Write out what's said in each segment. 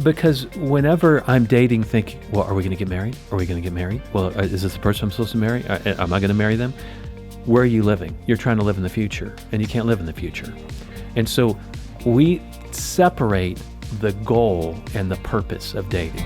because whenever I'm dating, thinking, well, are we going to get married? Are we going to get married? Well, is this the person I'm supposed to marry? Am I going to marry them? Where are you living? You're trying to live in the future, and you can't live in the future. And so we separate the goal and the purpose of dating.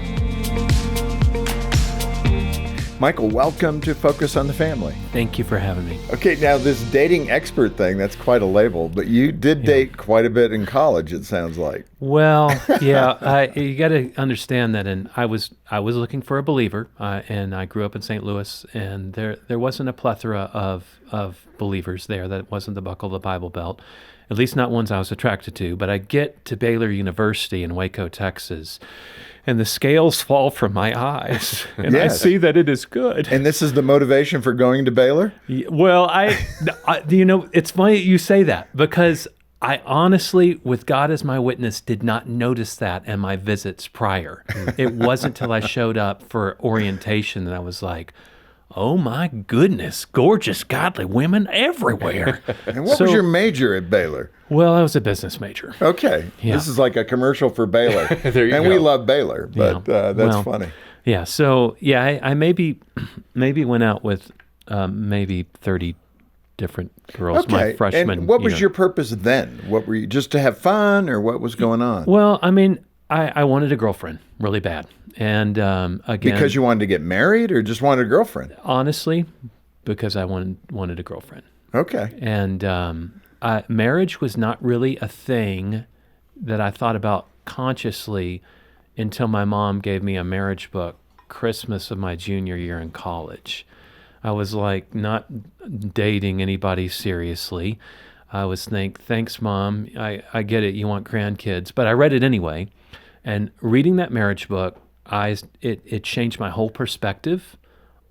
Michael, welcome to Focus on the Family. Thank you for having me. Okay, now this dating expert thing, that's quite a label, but you did date quite a bit in college, it sounds like. Well, yeah, you got to understand that I was looking for a believer, and I grew up in St. Louis, and there wasn't a plethora of believers there. That wasn't the buckle of the Bible Belt, at least not ones I was attracted to. But I get to Baylor University in Waco, Texas, and the scales fall from my eyes, and I see that it is good. And this is the motivation for going to Baylor? Well, it's funny you say that, because I honestly, with God as my witness, did not notice that in my visits prior. It wasn't until I showed up for orientation that I was like, oh my goodness, gorgeous, godly women everywhere. And what was your major at Baylor? Well, I was a business major. Okay. Yeah. This is like a commercial for Baylor. There you go. And we love Baylor, but that's funny. Yeah, so I maybe went out with maybe 30 different girls my freshman. And what was your purpose then? What were you, just to have fun, or what was going on? Well, I mean, I wanted a girlfriend really bad. And again, because you wanted to get married, or just wanted a girlfriend? Honestly, because I wanted a girlfriend. Okay. And marriage was not really a thing that I thought about consciously until my mom gave me a marriage book Christmas of my junior year in college. I was like not dating anybody seriously. I was thanks, Mom. I get it. You want grandkids. But I read it anyway. And reading that marriage book, it changed my whole perspective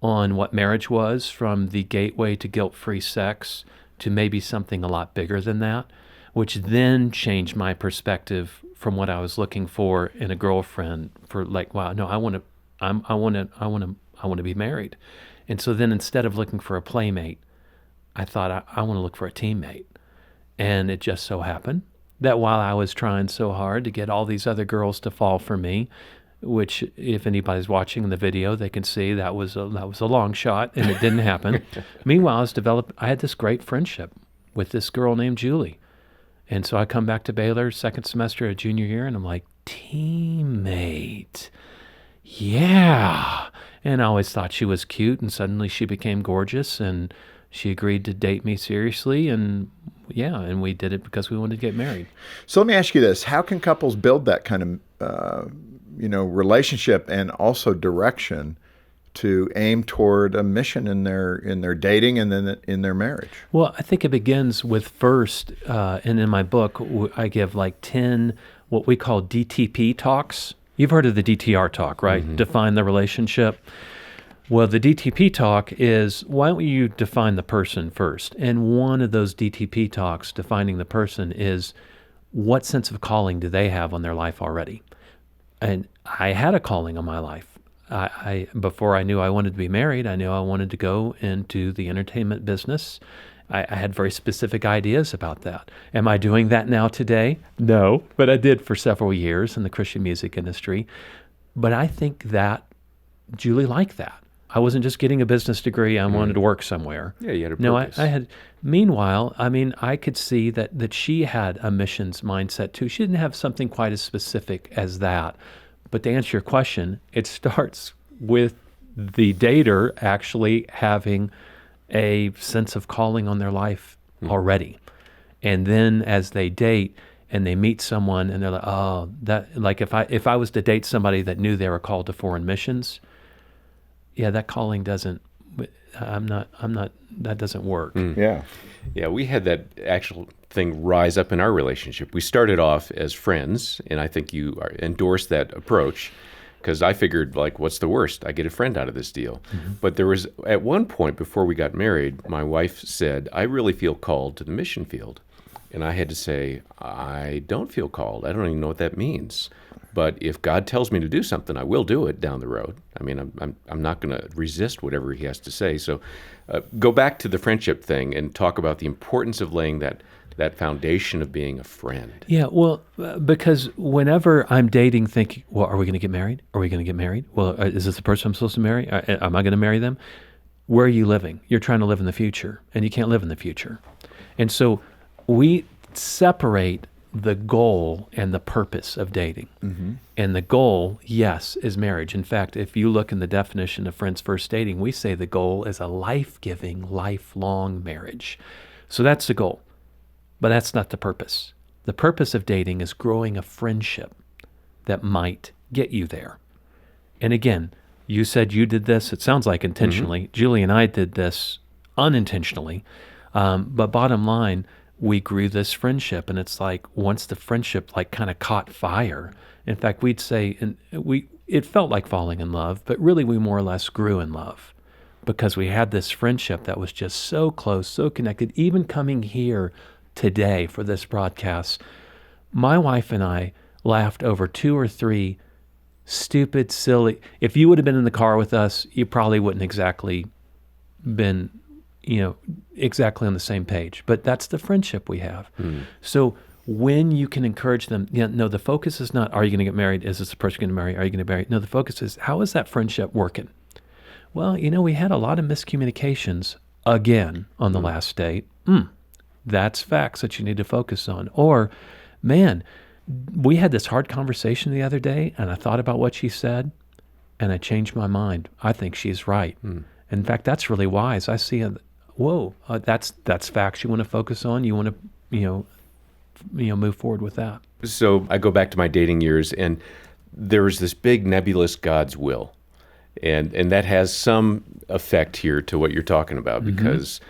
on what marriage was, from the gateway to guilt-free sex to maybe something a lot bigger than that, which then changed my perspective from what I was looking for in a girlfriend, for like, wow, no, I want to be married. And so then, instead of looking for a playmate, I thought I want to look for a teammate. And it just so happened that while I was trying so hard to get all these other girls to fall for me, which if anybody's watching the video, they can see that was a long shot, and it didn't happen. Meanwhile, I had this great friendship with this girl named Julie. And so I come back to Baylor second semester of junior year, and I'm like, teammate. Yeah. And I always thought she was cute, and suddenly she became gorgeous, and she agreed to date me seriously, and we did it because we wanted to get married. So let me ask you this. How can couples build that kind of relationship and also direction to aim toward a mission in their dating and then in their marriage? Well, I think it begins with first, and in my book, I give like 10 what we call DTP talks. You've heard of the DTR talk, right? Mm-hmm. Define the relationship. Well, the DTP talk is, why don't you define the person first? And one of those DTP talks, defining the person, is what sense of calling do they have on their life already? And I had a calling on my life. I before I knew I wanted to be married, I knew I wanted to go into the entertainment business. I had very specific ideas about that. Am I doing that now today? No, but I did for several years in the Christian music industry. But I think that Julie liked that. I wasn't just getting a business degree. I wanted to work somewhere. Yeah, you had a purpose. No, I had. Meanwhile, I mean, I could see that she had a missions mindset too. She didn't have something quite as specific as that. But to answer your question, it starts with the dater actually having a sense of calling on their life already. And then as they date and they meet someone and they're like, oh, that, like if I was to date somebody that knew they were called to foreign missions, yeah, that calling doesn't, that doesn't work. Yeah. Yeah, we had that actual thing rise up in our relationship. We started off as friends, and I think you endorsed that approach, because I figured, like, what's the worst? I get a friend out of this deal. Mm-hmm. But there was, at one point before we got married, my wife said, I really feel called to the mission field. And I had to say, I don't feel called. I don't even know what that means. But if God tells me to do something, I will do it down the road. I mean, I'm not going to resist whatever he has to say. So go back to the friendship thing and talk about the importance of laying that that foundation of being a friend. Yeah, well, because whenever I'm dating, thinking, well, are we going to get married? Are we going to get married? Well, is this the person I'm supposed to marry? Am I going to marry them? Where are you living? You're trying to live in the future, and you can't live in the future. And so we separate the goal and the purpose of dating. Mm-hmm. And the goal, yes, is marriage. In fact, if you look in the definition of Friends First Dating, we say the goal is a life-giving, lifelong marriage. So that's the goal. But that's not the purpose. The purpose of dating is growing a friendship that might get you there. And again, you said you did this. It sounds like intentionally. Mm-hmm. Julie and I did this unintentionally. But bottom line, we grew this friendship, and it's like once the friendship like kind of caught fire. In fact, we'd say, it felt like falling in love, but really we more or less grew in love because we had this friendship that was just so close, so connected. Even coming here today for this broadcast, my wife and I laughed over 2 or 3 stupid, silly. If you would have been in the car with us, you probably wouldn't exactly been exactly on the same page. But that's the friendship we have. Mm. So when you can encourage them, no, the focus is not, are you going to get married? Is this the person going to marry? Are you going to marry? No, the focus is, how is that friendship working? Well, we had a lot of miscommunications again on the last date. That's facts that you need to focus on. Or, man, we had this hard conversation the other day, and I thought about what she said, and I changed my mind. I think she's right. In fact, that's really wise. I see that's facts you want to focus on. You want to, move forward with that. So I go back to my dating years, and there was this big nebulous God's will, and that has some effect here to what you're talking about. Mm-hmm. Because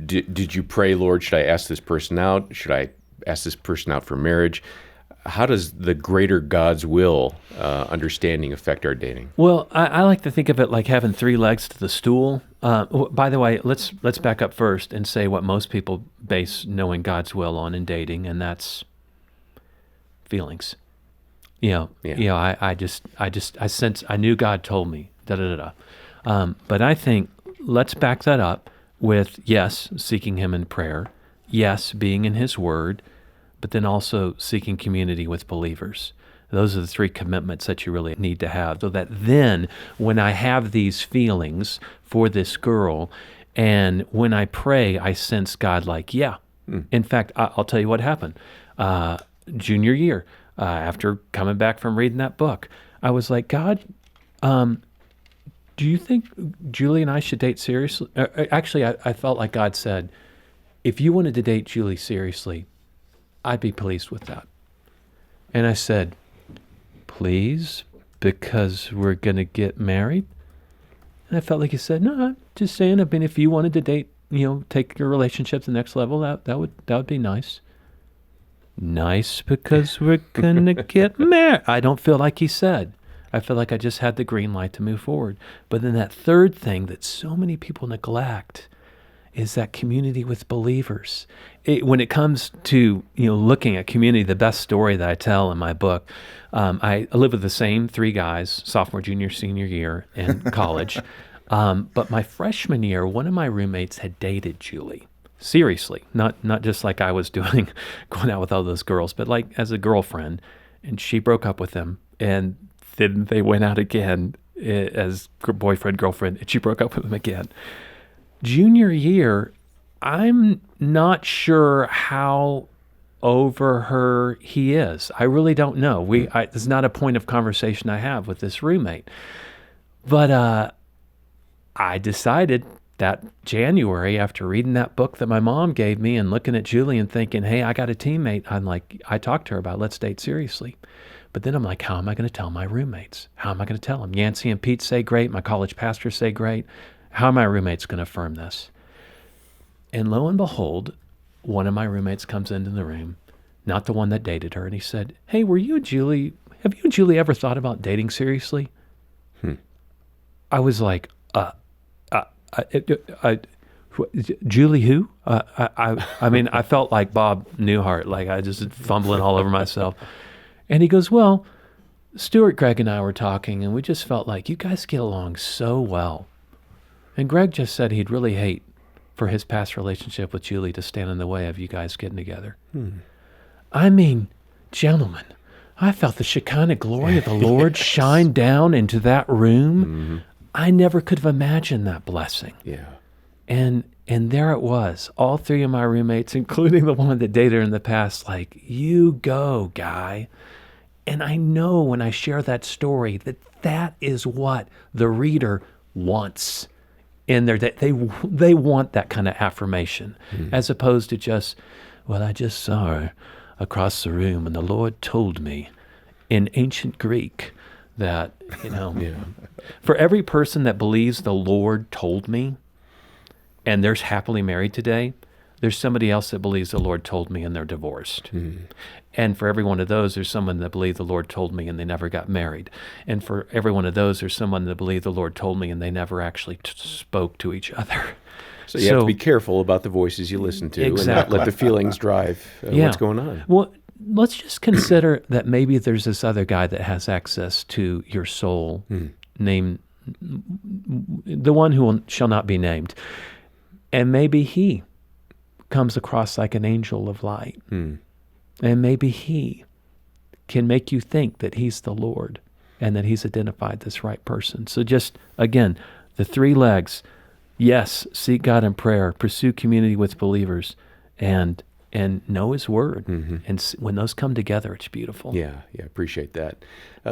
did you pray, Lord, should I ask this person out? Should I ask this person out for marriage? How does the greater God's will understanding affect our dating? Well, I like to think of it like having 3 legs to the stool. By the way, let's back up first and say what most people base knowing God's will on in dating, and that's feelings. I sense, I knew God told me, but I think let's back that up with, yes, seeking Him in prayer, yes, being in His Word, but then also seeking community with believers. Those are the 3 commitments that you really need to have, so that then when I have these feelings for this girl, and when I pray, I sense God like, yeah. In fact, I'll tell you what happened. Junior year, after coming back from reading that book, I was like, God, do you think Julie and I should date seriously? Actually, I felt like God said, if you wanted to date Julie seriously, I'd be pleased with that. And I said, please, because we're going to get married? And I felt like He said, no, I'm just saying, if you wanted to date, take your relationship to the next level, that would be nice. Nice because we're going to get married. I don't feel like He said. I feel like I just had the green light to move forward. But then that third thing that so many people neglect is that community with believers. When it comes to looking at community, the best story that I tell in my book, I lived with the same 3 guys, sophomore, junior, senior year in college. But my freshman year, one of my roommates had dated Julie. Seriously, not just like I was doing, going out with all those girls, but like as a girlfriend. And she broke up with him, and then they went out again as boyfriend, girlfriend, and she broke up with him again. Junior year, I'm not sure how over her he is. I really don't know. It's not a point of conversation I have with this roommate. But I decided that January, after reading that book that my mom gave me and looking at Julie and thinking, hey, I got a teammate. I talked to her about let's date seriously. But then I'm like, how am I going to tell my roommates? How am I going to tell them? Yancey and Pete say great. My college pastors say great. How are my roommates going to affirm this? And lo and behold, one of my roommates comes into the room, not the one that dated her, and he said, hey, have you and Julie ever thought about dating seriously? I was like, Julie who? I felt like Bob Newhart, like I just fumbling all over myself. And he goes, well, Stuart, Greg, and I were talking, and we just felt like you guys get along so well. And Greg just said he'd really hate for his past relationship with Julie to stand in the way of you guys getting together. I mean, gentlemen, I felt the Shekinah glory of the Lord shine down into that room. I never could have imagined that blessing. Yeah. And there it was, all three of my roommates, including the one that dated her in the past, like, you go, guy. And I know when I share that story that is what the reader wants in their day. They want that kind of affirmation, as opposed to just, well, I just saw her across the room, and the Lord told me in ancient Greek that, for every person that believes the Lord told me, and they're happily married today, there's somebody else that believes the Lord told me and they're divorced. And for every one of those, there's someone that believed the Lord told me and they never got married. And for every one of those, there's someone that believed the Lord told me and they never actually spoke to each other. So you have to be careful about the voices you listen to and not let the feelings drive what's going on. Well, let's just consider that maybe there's this other guy that has access to your soul, named the one who shall not be named. And maybe he comes across like an angel of light. And maybe he can make you think that he's the Lord and that he's identified this right person. So just, again, the three legs. Yes, seek God in prayer, pursue community with believers, and know his word. And when those come together, it's beautiful. Yeah, appreciate that.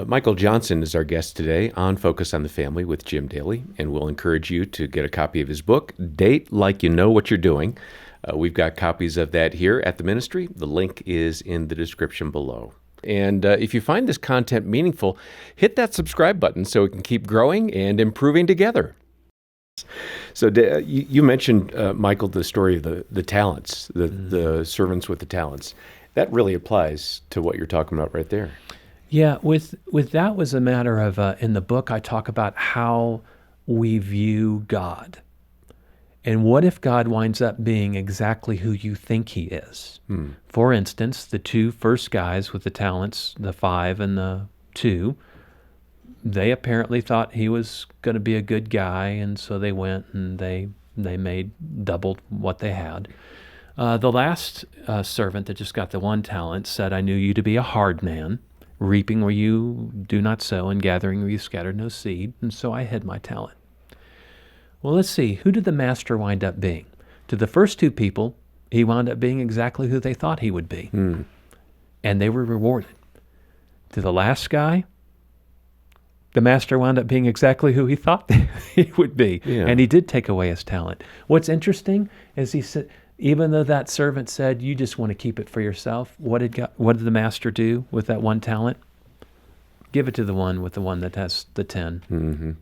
Michael Johnson is our guest today on Focus on the Family with Jim Daly, and we'll encourage you to get a copy of his book, Date Like You Know What You're Doing. We've got copies of that here at the ministry. The link is in the description below. And if you find this content meaningful, hit that subscribe button so we can keep growing and improving together. So you mentioned, Michael, the story of the talents, the servants with the talents. That really applies to what you're talking about right there. Yeah, with that was a matter of, in the book, I talk about how we view God. And what if God winds up being exactly who you think he is? For instance, the two first guys with the talents, the 5 and the 2, they apparently thought he was going to be a good guy, and so they went and they made double what they had. The last servant that just got the 1 talent said, I knew you to be a hard man, reaping where you do not sow and gathering where you scattered no seed, and so I hid my talent. Well, let's see. Who did the master wind up being? To the first 2 people, he wound up being exactly who they thought he would be. And they were rewarded. To the last guy, the master wound up being exactly who he thought he would be. Yeah. And he did take away his talent. What's interesting is he said, even though that servant said, you just want to keep it for yourself, what did the master do with that 1 talent? Give it to the one that has the 10.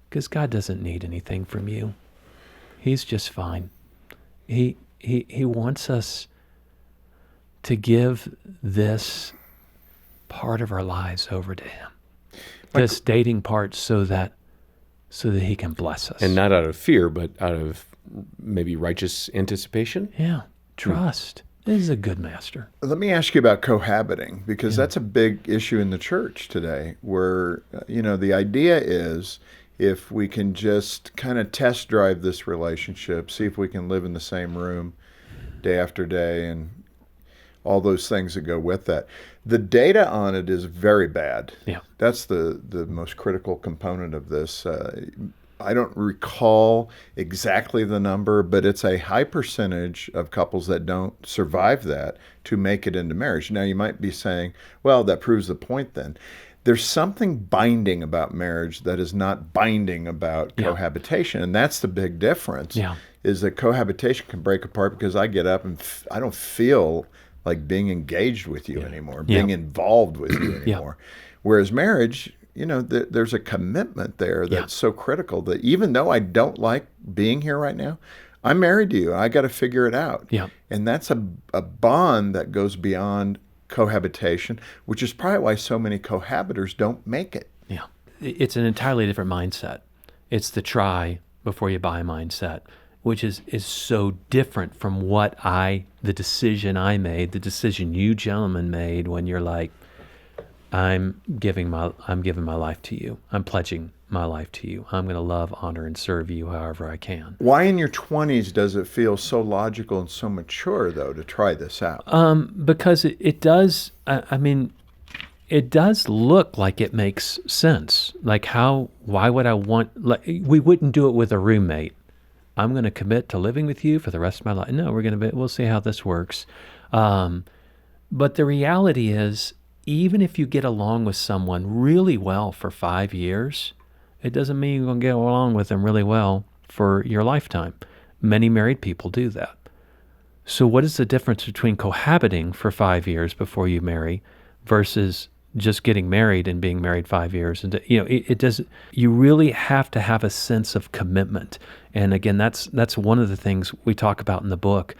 Because God doesn't need anything from you. He's just fine. He wants us to give this part of our lives over to him. This dating part so that he can bless us. And not out of fear, but out of maybe righteous anticipation? Yeah, trust. This is a good master. Let me ask you about cohabiting, because that's a big issue in the church today, where, the idea is, if we can just kind of test drive this relationship, see if we can live in the same room day after day and all those things that go with that. The data on it is very bad. Yeah. That's the most critical component of this. I don't recall exactly the number, but it's a high percentage of couples that don't survive that to make it into marriage. Now, you might be saying, well, that proves the point then. There's something binding about marriage that is not binding about cohabitation. And that's the big difference, is that cohabitation can break apart because I get up and I don't feel like being engaged with you anymore, being involved with you anymore. Whereas marriage, there's a commitment there that's so critical that even though I don't like being here right now, I'm married to you. I got to figure it out. Yeah. And that's a bond that goes beyond cohabitation, which is probably why so many cohabitors don't make it. Yeah. It's an entirely different mindset. It's the try before you buy mindset, which is so different from the decision I made, the decision you gentlemen made when you're like, I'm giving my life to you. I'm pledging my life to you. I'm going to love, honor, and serve you however I can. Why in your 20s does it feel so logical and so mature, though, to try this out? Because it does, I mean, it does look like it makes sense. Like why would I want, like, we wouldn't do it with a roommate. I'm going to commit to living with you for the rest of my life. No, we'll see how this works. But the reality is, even if you get along with someone really well for 5 years, it doesn't mean you're going to get along with them really well for your lifetime. Many married people do that. So what is the difference between cohabiting for 5 years before you marry versus just getting married and being married 5 years? And it does. You really have to have a sense of commitment. And again, that's one of the things we talk about in the book,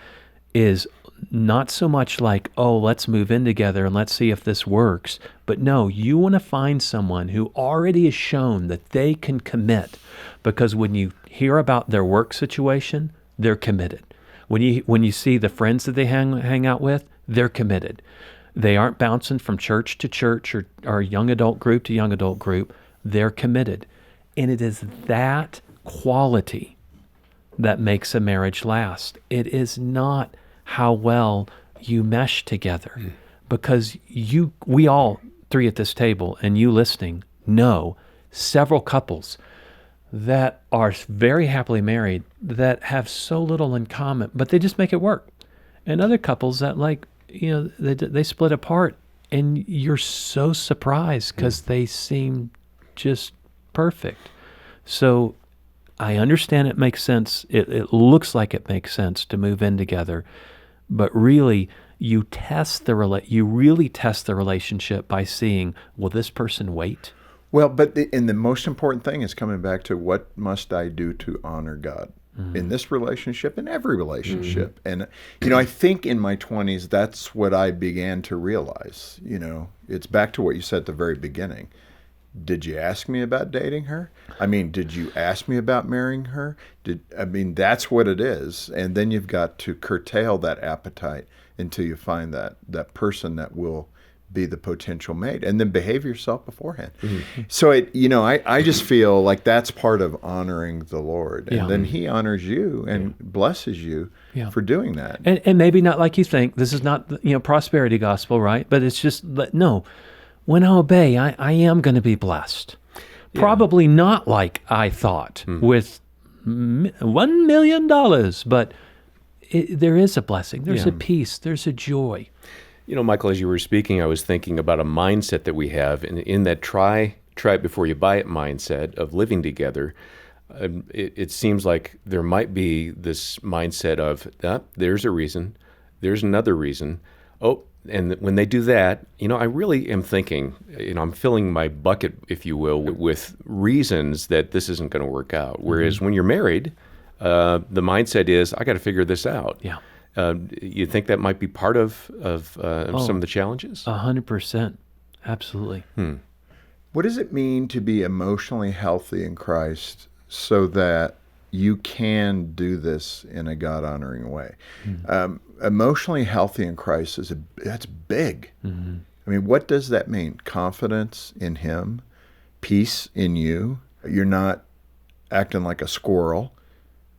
is not so much like, oh, let's move in together and let's see if this works. But no, you want to find someone who already has shown that they can commit, because when you hear about their work situation, they're committed. When you see the friends that they hang out with, they're committed. They aren't bouncing from church to church or young adult group to young adult group. They're committed. And it is that quality that makes a marriage last. It is not how well you mesh together, because we all three at this table and you listening know several couples that are very happily married that have so little in common, but they just make it work. And other couples that, like, they split apart and you're so surprised because they seem just perfect. So I understand it makes sense. It looks like it makes sense to move in together, but really you really test the relationship by seeing, will this person wait? Well, but the most important thing is coming back to, what must I do to honor God in this relationship, in every relationship? And, I think in my 20s, that's what I began to realize. It's back to what you said at the very beginning. Did you ask me about dating her? I mean, did you ask me about marrying her? That's what it is. And then you've got to curtail that appetite until you find that person that will be the potential mate, and then behave yourself beforehand. So I just feel like that's part of honoring the Lord. And then he honors you and blesses you for doing that. And maybe not like you think. This is not, prosperity gospel, right? But it's just, no. When I obey, I am going to be blessed. Yeah. Probably not like I thought with $1 million, but there is a blessing. There's a peace. There's a joy. Michael, as you were speaking, I was thinking about a mindset that we have in that try it before you buy it mindset of living together. It seems like there might be this mindset of, there's a reason, there's another reason. Oh, and when they do that, I really am thinking, I'm filling my bucket, if you will, with reasons that this isn't going to work out. Whereas when you're married, the mindset is, I got to figure this out. Yeah. You think that might be part of some of the challenges? 100%. Absolutely. What does it mean to be emotionally healthy in Christ so that you can do this in a God-honoring way? Emotionally healthy in Christ that's big. What does that mean? Confidence in him, peace in you. You're not acting like a squirrel.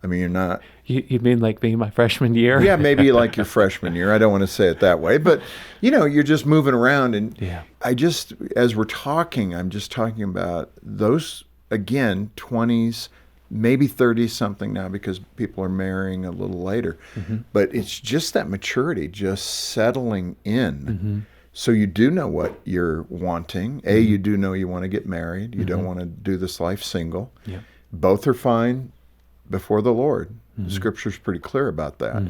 You're not. You mean like being my freshman year? Yeah, maybe like your freshman year. I don't want to say it that way, but you're just moving around, and as we're talking, I'm just talking about those, again, 20s, maybe 30 something now, because people are marrying a little later. But it's just that maturity, just settling in. So you do know what you're wanting. You do know you want to get married. You don't want to do this life single. Both are fine before the Lord. The Scripture's pretty clear about that.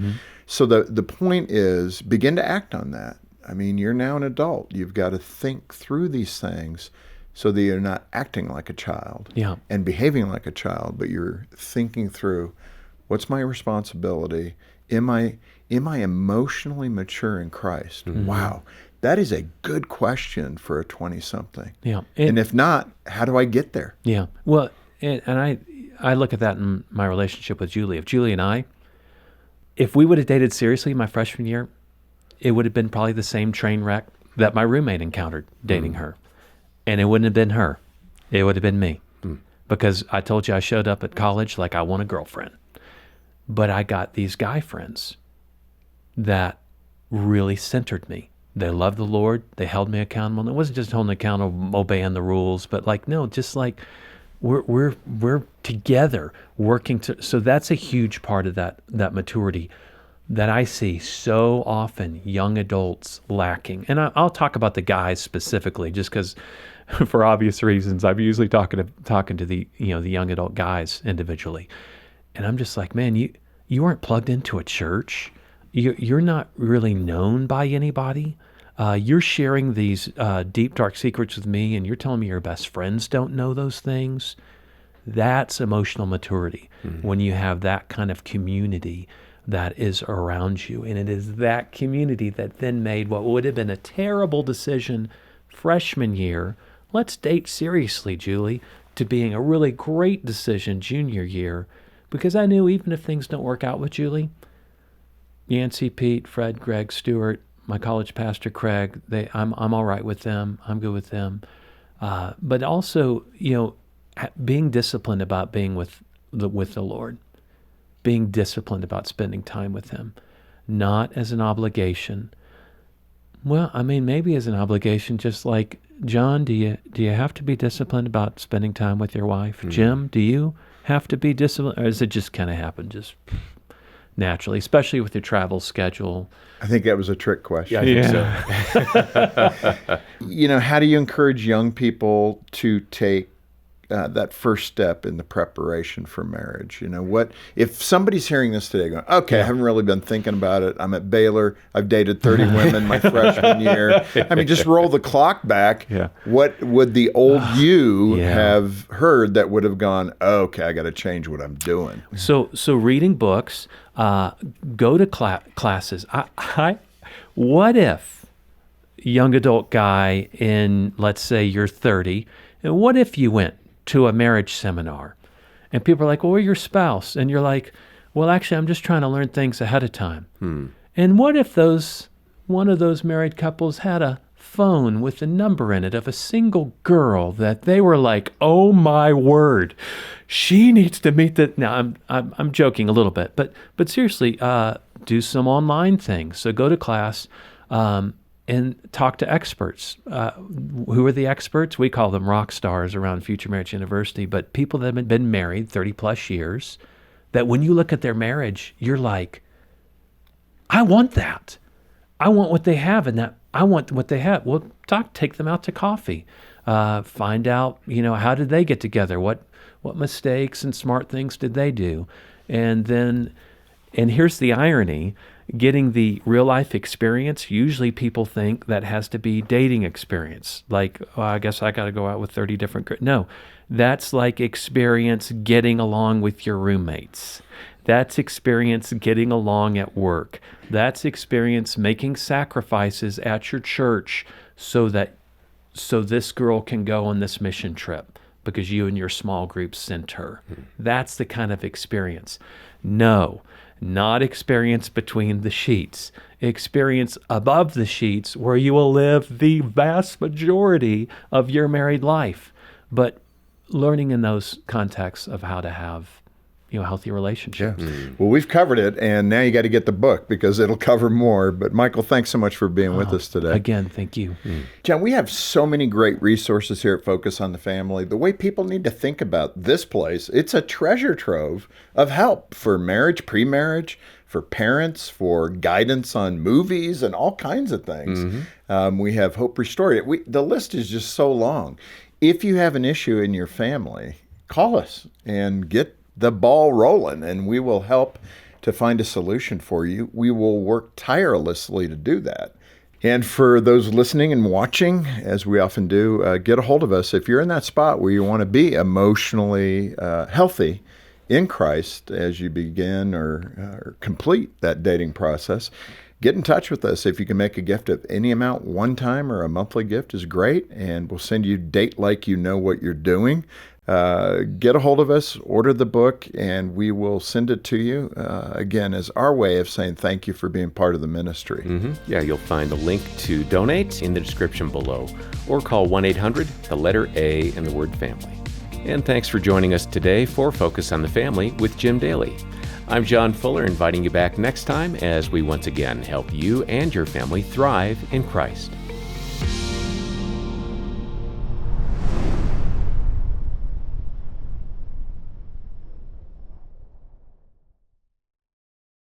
So the point is, begin to act on that. You're now an adult. You've got to think through these things so that you're not acting like a child and behaving like a child, but you're thinking through, what's my responsibility? Am I emotionally mature in Christ? Wow. That is a good question for a 20-something. Yeah. And if not, how do I get there? Yeah. Well, and I look at that in my relationship with Julie. If Julie and I, if we would have dated seriously my freshman year, it would have been probably the same train wreck that my roommate encountered dating her. And it wouldn't have been her. It would have been me. Because I told you I showed up at college like I want a girlfriend. But I got these guy friends that really centered me. They loved the Lord. They held me accountable. And it wasn't just holding me accountable, obeying the rules, but like, no, just like we're together working to. So that's a huge part of that maturity that I see so often young adults lacking. And I'll talk about the guys specifically, just because, for obvious reasons, I'm usually talking to the the young adult guys individually, and I'm just like, man, you aren't plugged into a church. You're not really known by anybody. You're sharing these deep, dark secrets with me, and you're telling me your best friends don't know those things. That's emotional maturity, when you have that kind of community that is around you. And it is that community that then made what would have been a terrible decision freshman year, let's date seriously, Julie, to being a really great decision junior year, because I knew even if things don't work out with Julie, Yancey, Pete, Fred, Greg, Stuart, my college pastor, Craig, I'm all right with them. I'm good with them. But also, being disciplined about being with the Lord, being disciplined about spending time with Him, not as an obligation. Well, I mean, maybe as an obligation, just like, John, do you have to be disciplined about spending time with your wife? Jim, do you have to be disciplined, or does it just kind of happen just naturally, especially with your travel schedule? I think that was a trick question. Yeah, I think so. How do you encourage young people to take that first step in the preparation for marriage? What if somebody's hearing this today going, okay, I haven't really been thinking about it. I'm at Baylor. I've dated 30 women my freshman year. I mean, just roll the clock back. Yeah. What would the old you have heard that would have gone, okay, I got to change what I'm doing? So reading books, go to classes. What if young adult guy in, let's say you're 30, and what if you went to a marriage seminar and people are like, well, we're your spouse. And you're like, well, actually, I'm just trying to learn things ahead of time. And what if one of those married couples had a phone with a number in it of a single girl that they were like, oh my word, she needs to meet that. Now I'm joking a little bit, but seriously, do some online things. So go to class, and talk to experts. Who are the experts? We call them rock stars around Future Marriage University, but people that have been married 30 plus years, that when you look at their marriage, you're like, I want that. I want what they have, and that I want what they have. Well, take them out to coffee. Find out, how did they get together? What mistakes and smart things did they do? And here's the irony, getting the real life experience, usually people think that has to be dating experience. Like, I guess I got to go out with 30 different girls. No, that's like experience getting along with your roommates. That's experience getting along at work. That's experience making sacrifices at your church so this girl can go on this mission trip because you and your small group sent her. That's the kind of experience. No, not experience between the sheets. Experience above the sheets where you will live the vast majority of your married life. But learning in those contexts of how to have healthy relationships. Well, we've covered it, and now you got to get the book because it'll cover more. But Michael, thanks so much for being with us today. Again, thank you. John, we have so many great resources here at Focus on the Family. The way people need to think about this place, it's a treasure trove of help for marriage, pre-marriage, for parents, for guidance on movies and all kinds of things. We have Hope Restored. The list is just so long. If you have an issue in your family, call us and get the ball rolling, and we will help to find a solution for you. We will work tirelessly to do that. And for those listening and watching, as we often do, get a hold of us. If you're in that spot where you want to be emotionally healthy in Christ as you begin or complete that dating process, get in touch with us. If you can make a gift of any amount, one time or a monthly gift is great, and we'll send you Date Like You Know What You're Doing. Get a hold of us, order the book, and we will send it to you, again, as our way of saying thank you for being part of the ministry. Yeah, you'll find a link to donate in the description below, or call 1-800, the letter A, and the word family. And thanks for joining us today for Focus on the Family with Jim Daly. I'm John Fuller, inviting you back next time as we once again help you and your family thrive in Christ.